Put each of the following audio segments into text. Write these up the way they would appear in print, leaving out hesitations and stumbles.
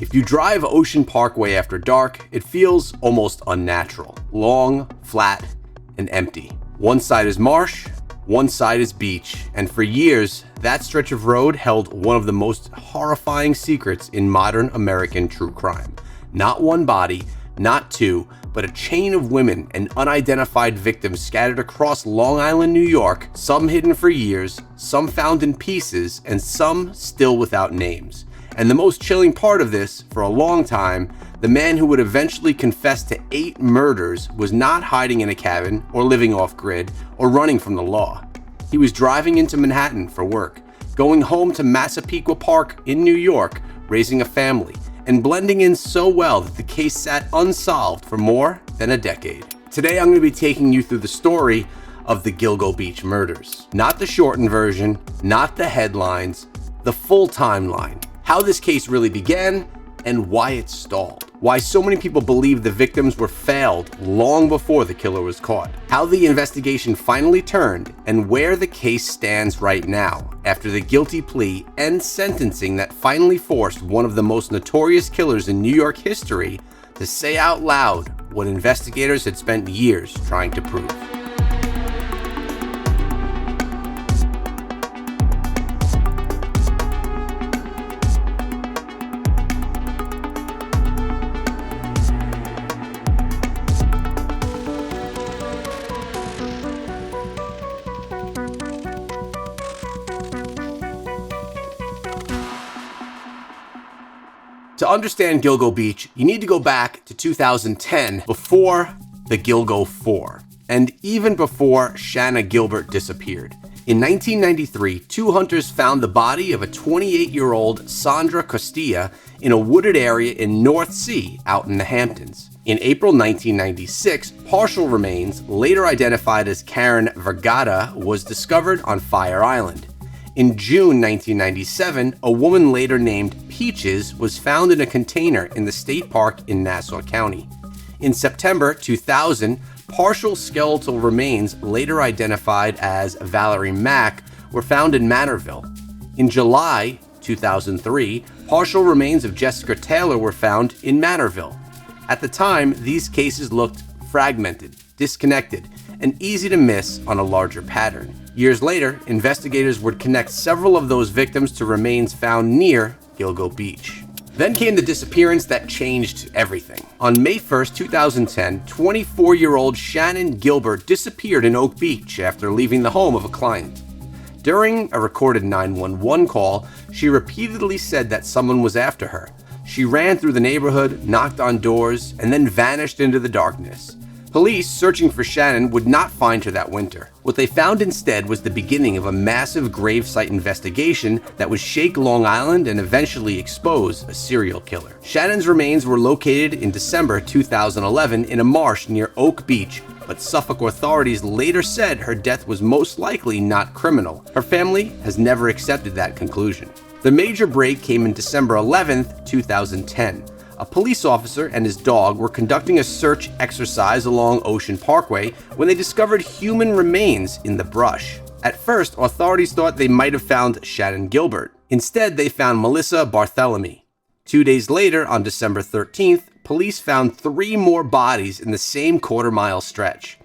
If you drive Ocean Parkway after dark, it feels almost unnatural. Long, flat, and empty. One side is marsh, one side is beach, and for years, that stretch of road held one of the most horrifying secrets in modern American true crime. Not one body, not two, but a chain of women and unidentified victims scattered across Long Island, New York, some hidden for years, some found in pieces, and some still without names. And the most chilling part of this, for a long time, the man who would eventually confess to 8 murders was not hiding in a cabin or living off-grid or running from the law. He was driving into Manhattan for work, going home to Massapequa Park in New York, raising a family, and blending in so well that the case sat unsolved for more than a decade. Today I'm going to be taking you through the story of the Gilgo Beach murders. Not the shortened version, not the headlines, the full timeline. How this case really began, and why it stalled. Why so many people believe the victims were failed long before the killer was caught. How the investigation finally turned, and where the case stands right now, after the guilty plea and sentencing that finally forced one of the most notorious killers in New York history to say out loud what investigators had spent years trying to prove. To understand Gilgo Beach, you need to go back to 2010, before the Gilgo 4, and even before Shanna Gilbert disappeared. In 1993, 2 hunters found the body of a 28-year-old Sandra Costilla in a wooded area in North Sea out in the Hamptons. In April 1996, partial remains, later identified as Karen Vergata, was discovered on Fire Island. In June 1997, a woman later named Peaches was found in a container in the state park in Nassau County. In September 2000, partial skeletal remains, later identified as Valerie Mack, were found in Manorville. In July 2003, partial remains of Jessica Taylor were found in Manorville. At the time, these cases looked fragmented, disconnected, and easy to miss on a larger pattern. Years later, investigators would connect several of those victims to remains found near Gilgo Beach. Then came the disappearance that changed everything. On May 1st, 2010, 24-year-old Shannon Gilbert disappeared in Oak Beach after leaving the home of a client. During a recorded 911 call, she repeatedly said that someone was after her. She ran through the neighborhood, knocked on doors, and then vanished into the darkness. Police searching for Shannon would not find her that winter. What they found instead was the beginning of a massive gravesite investigation that would shake Long Island and eventually expose a serial killer. Shannon's remains were located in December 2011 in a marsh near Oak Beach, but Suffolk authorities later said her death was most likely not criminal. Her family has never accepted that conclusion. The major break came in December 11th, 2010. A police officer and his dog were conducting a search exercise along Ocean Parkway when they discovered human remains in the brush. At first, authorities thought they might have found Shannon Gilbert. Instead, they found Melissa Barthélemy. 2 days later, on December 13th, police found 3 more bodies in the same quarter-mile stretch: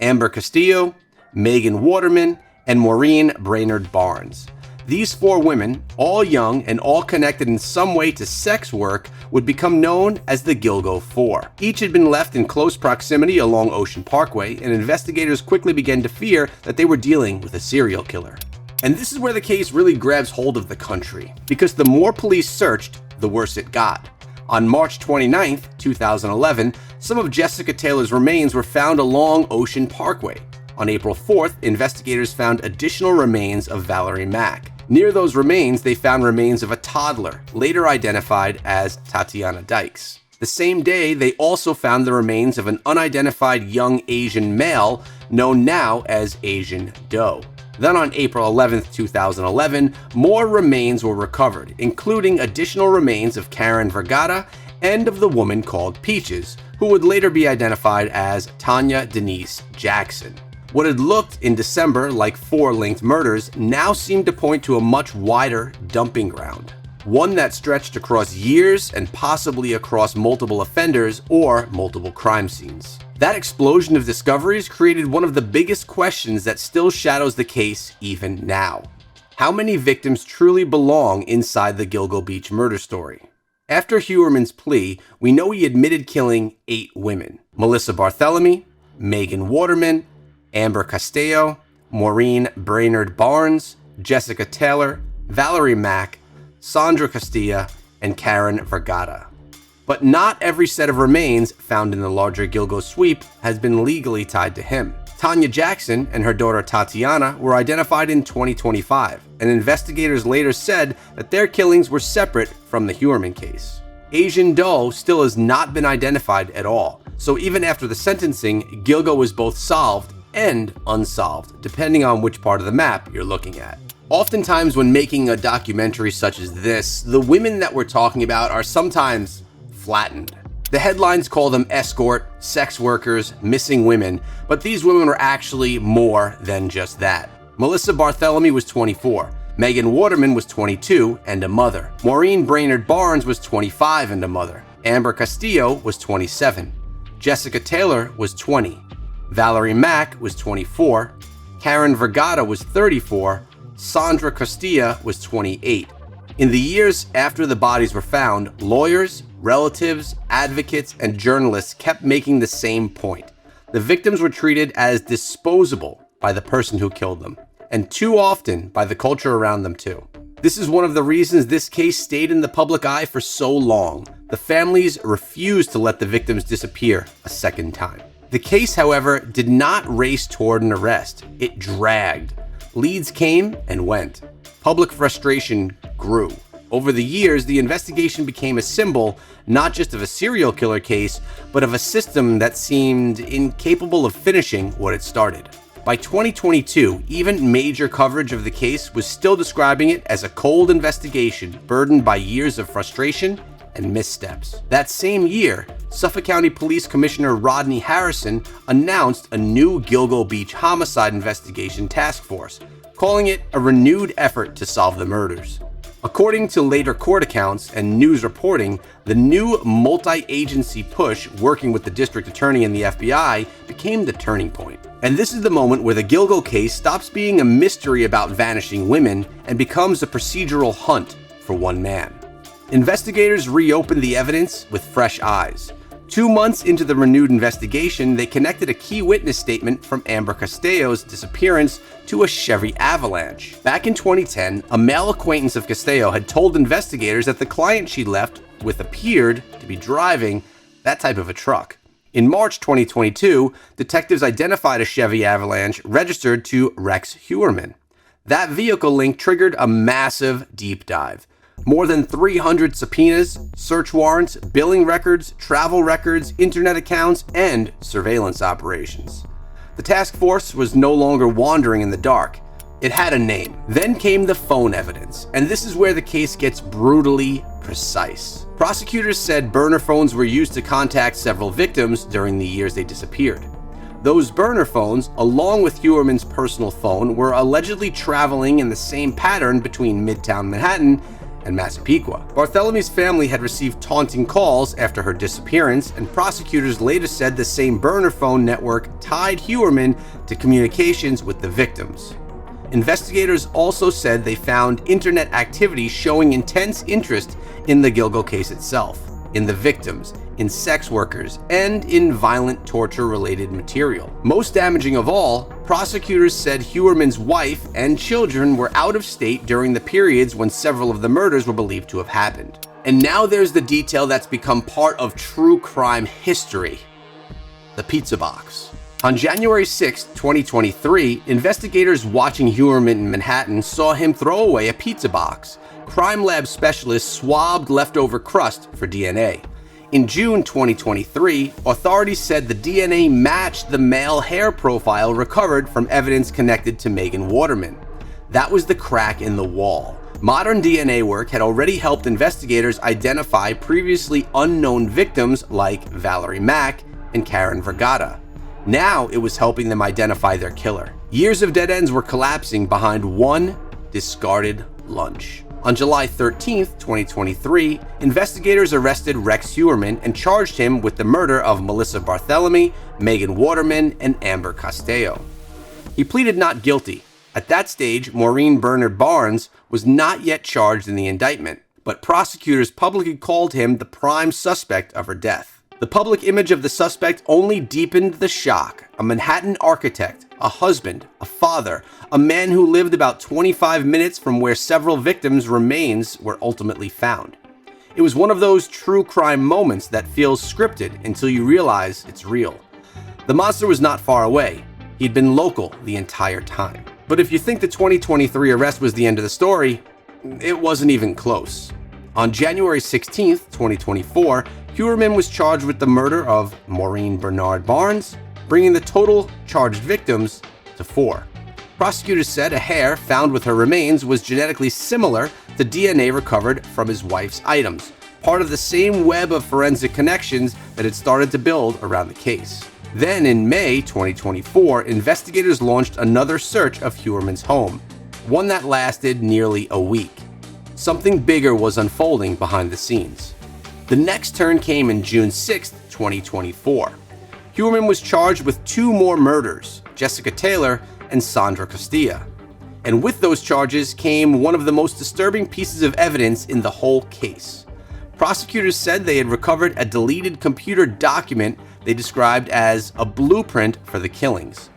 Amber Castillo, Megan Waterman, and Maureen Brainerd Barnes. These 4 women, all young and all connected in some way to sex work, would become known as the Gilgo 4. Each had been left in close proximity along Ocean Parkway, and investigators quickly began to fear that they were dealing with a serial killer. And this is where the case really grabs hold of the country, because the more police searched, the worse it got. On March 29th, 2011, some of Jessica Taylor's remains were found along Ocean Parkway. On April 4th, investigators found additional remains of Valerie Mack. Near those remains, they found remains of a toddler, later identified as Tatiana Dykes. The same day, they also found the remains of an unidentified young Asian male, known now as Asian Doe. Then on April 11, 2011, more remains were recovered, including additional remains of Karen Vergata and of the woman called Peaches, who would later be identified as Tanya Denise Jackson. What had looked in December like 4 linked murders now seemed to point to a much wider dumping ground. one that stretched across years and possibly across multiple offenders or multiple crime scenes. That explosion of discoveries created one of the biggest questions that still shadows the case even now. How many victims truly belong inside the Gilgo Beach murder story? After Heuermann's plea, we know he admitted killing 8 women: Melissa Barthelemy, Megan Waterman, Amber Castillo, Maureen Brainerd Barnes, Jessica Taylor, Valerie Mack, Sandra Castilla, and Karen Vergata. But not every set of remains found in the larger Gilgo sweep has been legally tied to him. Tanya Jackson and her daughter Tatiana were identified in 2025, and investigators later said that their killings were separate from the Heuermann case. Asian Doe still has not been identified at all, so even after the sentencing, Gilgo was both solved and unsolved, depending on which part of the map you're looking at. Oftentimes when making a documentary such as this, the women that we're talking about are sometimes flattened. The headlines call them escort, sex workers, missing women, but these women were actually more than just that. Melissa Barthelemy was 24, Megan Waterman was 22 and a mother. Maureen Brainerd Barnes was 25 and a mother. Amber Castillo was 27. Jessica Taylor was 20. Valerie Mack was 24. Karen Vergata was 34. Sandra Castilla was 28. In the years after the bodies were found, lawyers, relatives, advocates, and journalists kept making the same point. The victims were treated as disposable by the person who killed them, and too often by the culture around them too. This is one of the reasons this case stayed in the public eye for so long. The families refused to let the victims disappear a second time. The case, however, did not race toward an arrest. It dragged. Leads came and went. Public frustration grew. Over the years, the investigation became a symbol not just of a serial killer case, but of a system that seemed incapable of finishing what it started. By 2022, even major coverage of the case was still describing it as a cold investigation burdened by years of frustration and missteps. That same year, Suffolk County Police Commissioner Rodney Harrison announced a new Gilgo Beach homicide investigation task force, calling it a renewed effort to solve the murders. According to later court accounts and news reporting, the new multi-agency push working with the district attorney and the FBI became the turning point. And this is the moment where the Gilgo case stops being a mystery about vanishing women and becomes a procedural hunt for one man. Investigators reopened the evidence with fresh eyes. 2 months into the renewed investigation, they connected a key witness statement from Amber Castillo's disappearance to a Chevy Avalanche. Back in 2010, a male acquaintance of Castillo had told investigators that the client she left with appeared to be driving that type of a truck. In March 2022, detectives identified a Chevy Avalanche registered to Rex Heuermann. That vehicle link triggered a massive deep dive. More than 300 subpoenas, search warrants, billing records, travel records, internet accounts, and surveillance operations. The task force was no longer wandering in the dark. It had a name. Then came the phone evidence, and this is where the case gets brutally precise. Prosecutors said burner phones were used to contact several victims during the years they disappeared. Those burner phones, along with Heuermann's personal phone, were allegedly traveling in the same pattern between Midtown Manhattan and Massapequa. Barthelемy's family had received taunting calls after her disappearance, and prosecutors later said the same burner phone network tied Heuermann to communications with the victims. Investigators also said they found internet activity showing intense interest in the Gilgo case itself, in the victims, in sex workers, and in violent torture-related material. Most damaging of all, prosecutors said Heuermann's wife and children were out of state during the periods when several of the murders were believed to have happened. And now there's the detail that's become part of true crime history: the pizza box. On January 6, 2023, investigators watching Heuermann in Manhattan saw him throw away a pizza box. Crime lab specialists swabbed leftover crust for DNA. In June 2023, authorities said the DNA matched the male hair profile recovered from evidence connected to Megan Waterman. That was the crack in the wall. Modern DNA work had already helped investigators identify previously unknown victims like Valerie Mack and Karen Vergata. Now it was helping them identify their killer. Years of dead ends were collapsing behind one discarded lunch. On July 13, 2023, investigators arrested Rex Heuermann and charged him with the murder of Melissa Barthelemy, Megan Waterman, and Amber Costello. He pleaded not guilty. At that stage, Maureen Bernard Barnes was not yet charged in the indictment, but prosecutors publicly called him the prime suspect of her death. The public image of the suspect only deepened the shock. A Manhattan architect, a husband, a father, a man who lived about 25 minutes from where several victims' remains were ultimately found. It was one of those true crime moments that feels scripted until you realize it's real. The monster was not far away. He'd been local the entire time. But if you think the 2023 arrest was the end of the story, it wasn't even close. On January 16, 2024, Heuermann was charged with the murder of Maureen Bernard Barnes, bringing the total charged victims to 4. Prosecutors said a hair found with her remains was genetically similar to DNA recovered from his wife's items, part of the same web of forensic connections that had started to build around the case. Then in May 2024, investigators launched another search of Heuermann's home, one that lasted nearly a week. Something bigger was unfolding behind the scenes. The next turn came in June 6, 2024. Heuermann was charged with 2 more murders, Jessica Taylor and Sandra Castilla. And with those charges came one of the most disturbing pieces of evidence in the whole case. Prosecutors said they had recovered a deleted computer document they described as a blueprint for the killings.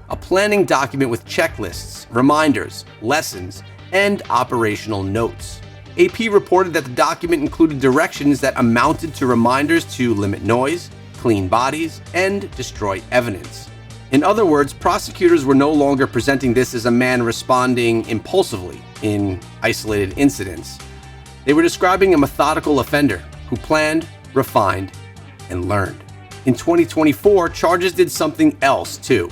A planning document with checklists, reminders, lessons, and operational notes. AP reported that the document included directions that amounted to reminders to limit noise, clean bodies, and destroy evidence. In other words, prosecutors were no longer presenting this as a man responding impulsively in isolated incidents. They were describing a methodical offender who planned, refined, and learned. In 2024, charges did something else too.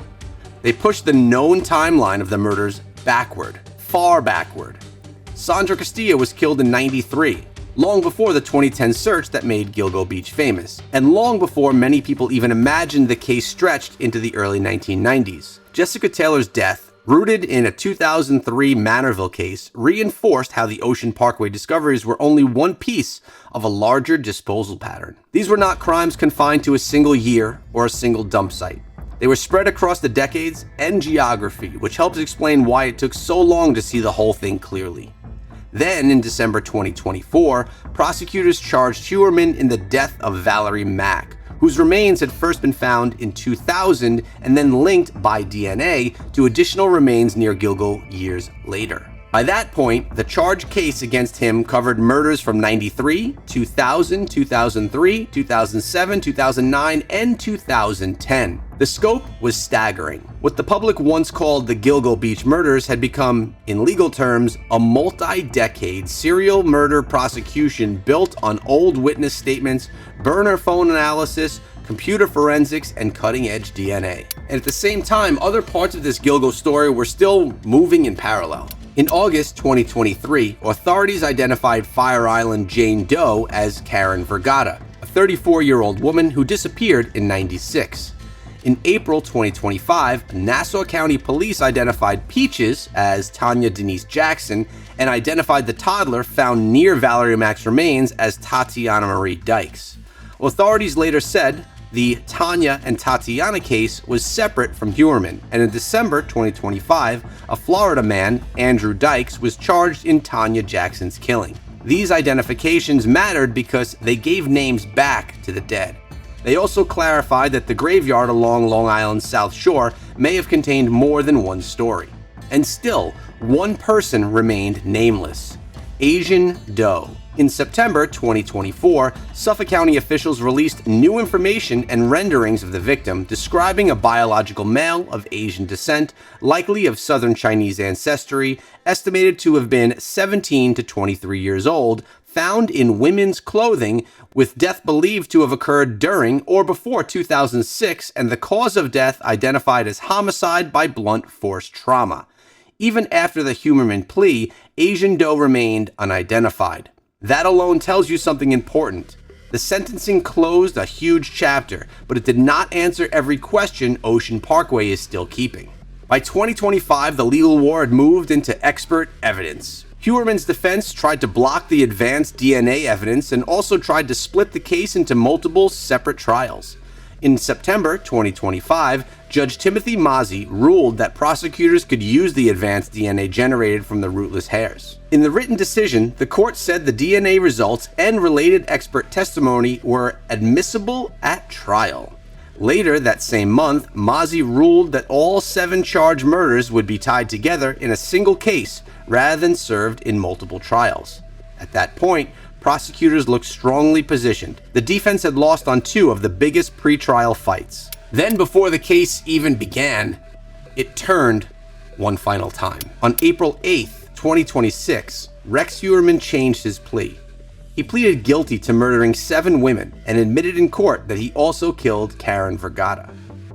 They pushed the known timeline of the murders backward, far backward. Sandra Castilla was killed in '93, long before the 2010 search that made Gilgo Beach famous, and long before many people even imagined the case stretched into the early 1990s. Jessica Taylor's death, rooted in a 2003 Manorville case, reinforced how the Ocean Parkway discoveries were only one piece of a larger disposal pattern. These were not crimes confined to a single year or a single dump site. They were spread across the decades and geography, which helps explain why it took so long to see the whole thing clearly. Then, in December 2024, prosecutors charged Heuermann in the death of Valerie Mack, whose remains had first been found in 2000 and then linked by DNA to additional remains near Gilgo years later. By that point, the charged case against him covered murders from '93, 2000, 2003, 2007, 2009, and 2010. The scope was staggering. What the public once called the Gilgo Beach murders had become, in legal terms, a multi-decade serial murder prosecution built on old witness statements, burner phone analysis, computer forensics, and cutting-edge DNA. And at the same time, other parts of this Gilgo story were still moving in parallel. In August 2023, authorities identified Fire Island Jane Doe as Karen Vergata, a 34-year-old woman who disappeared in '96. In April 2025, Nassau County Police identified Peaches as Tanya Denise Jackson and identified the toddler found near Valerie Mack's remains as Tatiana Marie Dykes. Authorities later said the Tanya and Tatiana case was separate from Heuermann, and in December 2025, a Florida man, Andrew Dykes, was charged in Tanya Jackson's killing. These identifications mattered because they gave names back to the dead. They also clarified that the graveyard along Long Island's South Shore may have contained more than one story. And still, one person remained nameless: Asian Doe. In September 2024, Suffolk County officials released new information and renderings of the victim describing a biological male of Asian descent, likely of Southern Chinese ancestry, estimated to have been 17 to 23 years old, found in women's clothing, with death believed to have occurred during or before 2006, and the cause of death identified as homicide by blunt force trauma. Even after the Heuermann plea, Asian Doe remained unidentified. That alone tells you something important. The sentencing closed a huge chapter, but it did not answer every question Ocean Parkway is still keeping. By 2025, the legal war had moved into expert evidence. Heuermann's defense tried to block the advanced DNA evidence and also tried to split the case into multiple separate trials. In September 2025, Judge Timothy Mazzi ruled that prosecutors could use the advanced DNA generated from the rootless hairs. In the written decision, the court said the DNA results and related expert testimony were admissible at trial. Later that same month, Mazzi ruled that all 7 charged murders would be tied together in a single case rather than served in multiple trials. At that point, prosecutors looked strongly positioned. The defense had lost on 2 of the biggest pretrial fights. Then, before the case even began, it turned one final time. On April 8th, 2026, Rex Heuermann changed his plea. He pleaded guilty to murdering 7 women and admitted in court that he also killed Karen Vergata.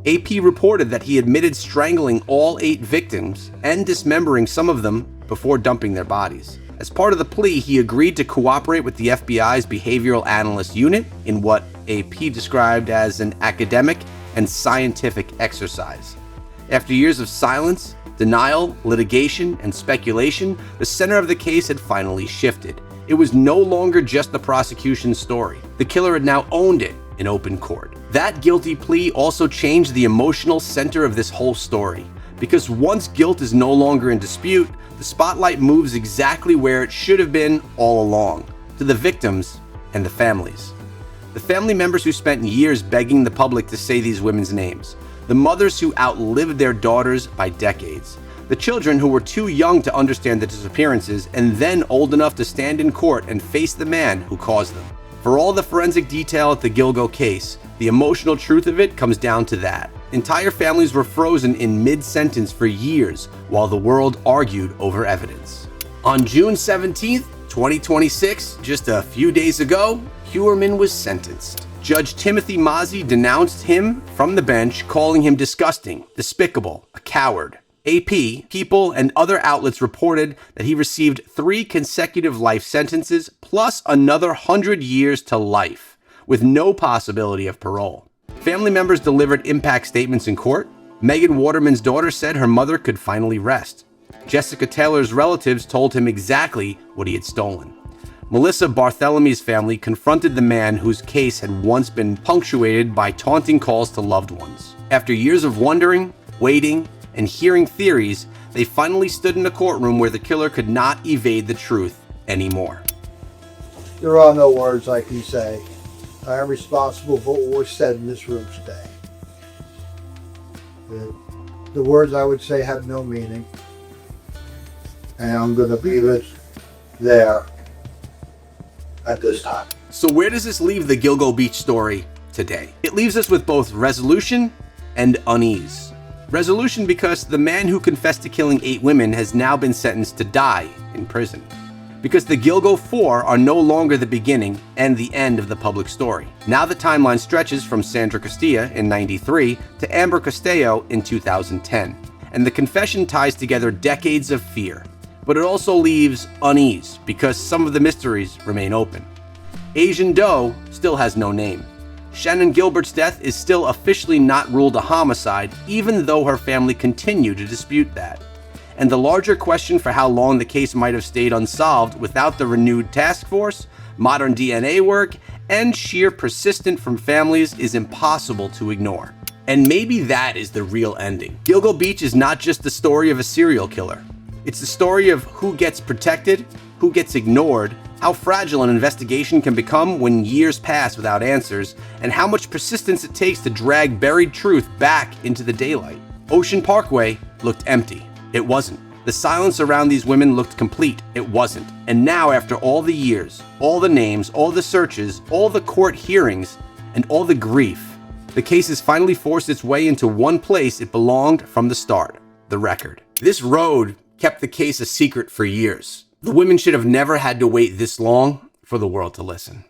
AP reported that he admitted strangling all 8 victims and dismembering some of them before dumping their bodies. As part of the plea, he agreed to cooperate with the FBI's Behavioral Analyst Unit in what AP described as an academic and scientific exercise. After years of silence, denial, litigation, and speculation, the center of the case had finally shifted. It was no longer just the prosecution's story. The killer had now owned it in open court. That guilty plea also changed the emotional center of this whole story. Because once guilt is no longer in dispute, the spotlight moves exactly where it should have been all along, to the victims and the families. The family members who spent years begging the public to say these women's names. The mothers who outlived their daughters by decades. The children who were too young to understand the disappearances and then old enough to stand in court and face the man who caused them. For all the forensic detail at the Gilgo case, the emotional truth of it comes down to that. Entire families were frozen in mid-sentence for years while the world argued over evidence. On June 17th, 2026, just a few days ago, Heuermann was sentenced. Judge Timothy Mazzi denounced him from the bench, calling him disgusting, despicable, a coward. AP, People, and other outlets reported that he received 3 consecutive life sentences plus another 100 years to life, with no possibility of parole. Family members delivered impact statements in court. Megan Waterman's daughter said her mother could finally rest. Jessica Taylor's relatives told him exactly what he had stolen. Melissa Barthelomew's family confronted the man whose case had once been punctuated by taunting calls to loved ones. After years of wondering, waiting, and hearing theories, they finally stood in a courtroom where the killer could not evade the truth anymore. There are no words I can say. I am responsible for what was said in this room today. The words I would say have no meaning. And I'm going to leave it there at this time. So where does this leave the Gilgo Beach story today? It leaves us with both resolution and unease. Resolution because the man who confessed to killing 8 women has now been sentenced to die in prison. Because the Gilgo 4 are no longer the beginning and the end of the public story. Now the timeline stretches from Sandra Castilla in '93 to Amber Castello in 2010. And the confession ties together decades of fear. But it also leaves unease because some of the mysteries remain open. Asian Doe still has no name. Shannan Gilbert's death is still officially not ruled a homicide, even though her family continue to dispute that. And the larger question for how long the case might have stayed unsolved without the renewed task force, modern DNA work, and sheer persistence from families is impossible to ignore. And maybe that is the real ending. Gilgo Beach is not just the story of a serial killer. It's the story of who gets protected, who gets ignored, how fragile an investigation can become when years pass without answers, and how much persistence it takes to drag buried truth back into the daylight. Ocean Parkway looked empty. It wasn't. The silence around these women looked complete. It wasn't. And now, after all the years, all the names, all the searches, all the court hearings, and all the grief, the case has finally forced its way into one place it belonged from the start: the record. This road kept the case a secret for years. The women should have never had to wait this long for the world to listen.